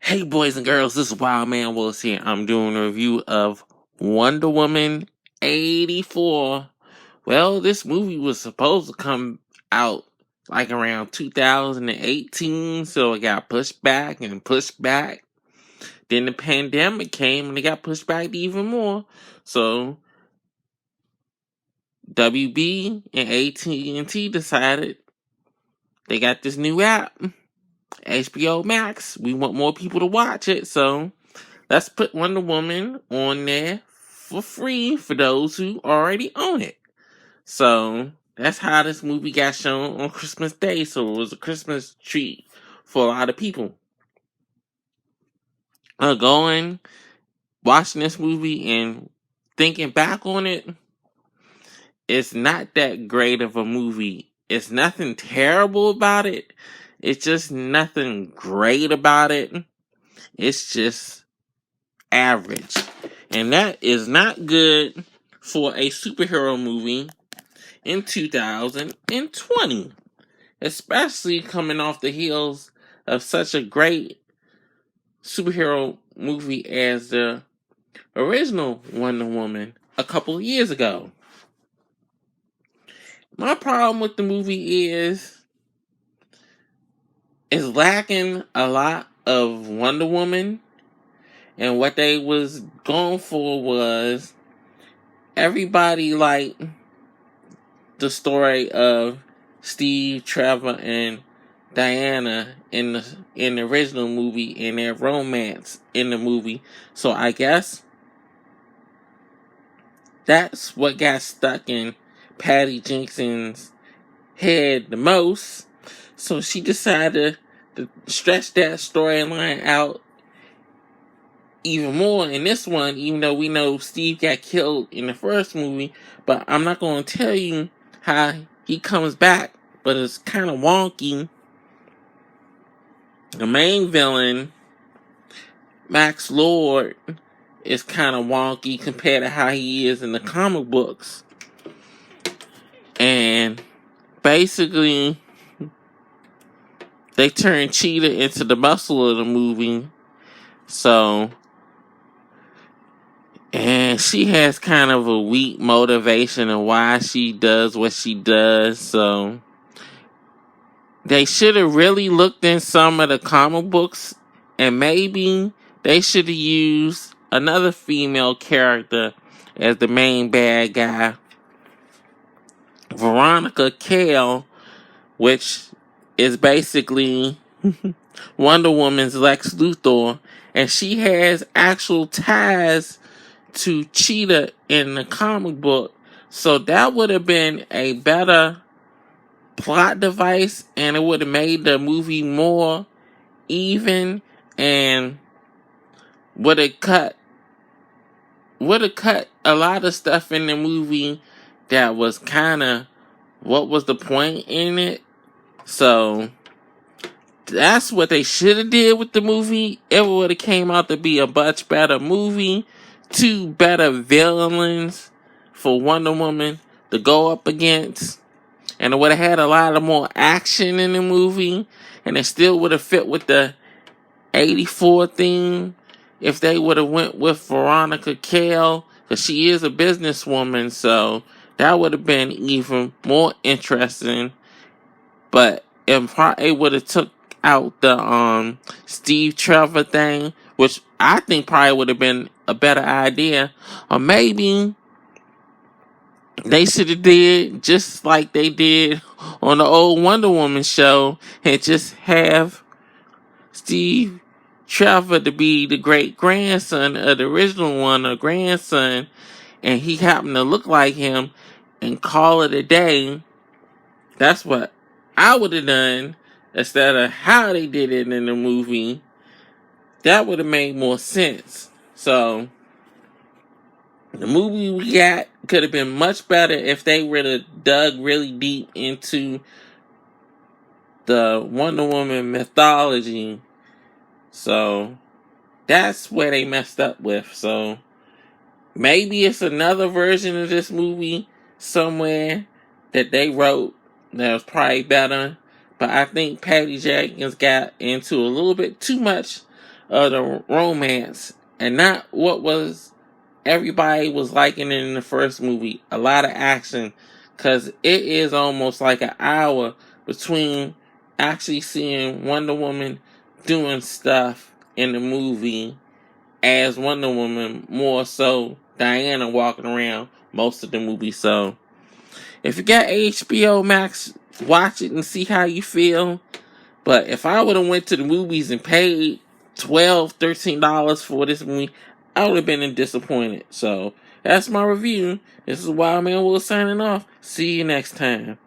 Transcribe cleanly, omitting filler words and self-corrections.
Hey boys and girls, this is Wild Man Willis here. I'm doing a review of Wonder Woman 84. Well, this movie was supposed to come out like around 2018, so it got pushed back and pushed back. Then the pandemic came and it got pushed back even more. So WB and AT&T decided they got this new app, HBO Max. We want more people to watch it, so let's put Wonder Woman on there for free for those who already own it. So that's how this movie got shown on Christmas Day. So it was a Christmas treat for a lot of people. Going, watching this movie and thinking back on it, it's not that great of a movie. It's nothing terrible about it. It's just nothing great about it. It's just average. And that is not good for a superhero movie in 2020. Especially coming off the heels of such a great superhero movie as the original Wonder Woman a couple of years ago. My problem with the movie is it's lacking a lot of Wonder Woman. And what they was going for was everybody liked the story of Steve, Trevor, and Diana in the original movie and their romance in the movie. So I guess that's what got stuck in Patty Jenkins's head the most. So she decided to stretch that storyline out even more in this one, even though we know Steve got killed in the first movie. But I'm not going to tell you how he comes back, but it's kind of wonky. The main villain, Max Lord, is kind of wonky compared to how he is in the comic books. And basically, they turned Cheetah into the muscle of the movie. So, and she has kind of a weak motivation of why she does what she does. So, they should have really looked in some of the comic books, and maybe they should have used another female character as the main bad guy, Veronica Cale, which is basically Wonder Woman's Lex Luthor, and she has actual ties to Cheetah in the comic book, so that would have been a better plot device, and it would have made the movie more even, and would have cut a lot of stuff in the movie that was kind of what was the point in it. So that's what they should have did with the movie. It would have came out to be a much better movie. Two better villains for Wonder Woman to go up against. And it would have had a lot of more action in the movie. And it still would have fit with the 84 theme if they would have went with Veronica Cale. Because she is a businesswoman. So that would have been even more interesting. But it would have took out the Steve Trevor thing, which I think probably would have been a better idea. Or maybe they should have did just like they did on the old Wonder Woman show and just have Steve Trevor to be the great grandson of the original one, or grandson, and he happened to look like him, and call it a day. That's what I would have done instead of how they did it in the movie. That would have made more sense. So the movie we got could have been much better if they would have dug really deep into the Wonder Woman mythology. So that's where they messed up with. So maybe it's another version of this movie somewhere that they wrote that was probably better. But I think Patty Jenkins got into a little bit too much of the romance and not what was everybody was liking in the first movie. A lot of action, because it is almost like an hour between actually seeing Wonder Woman doing stuff in the movie as Wonder Woman, more so Diana walking around most of the movie. So if you got HBO Max, watch it and see how you feel. But if I would have went to the movies and paid $12, $13 for this movie, I would have been disappointed. So that's my review. This is Wild Man Will signing off. See you next time.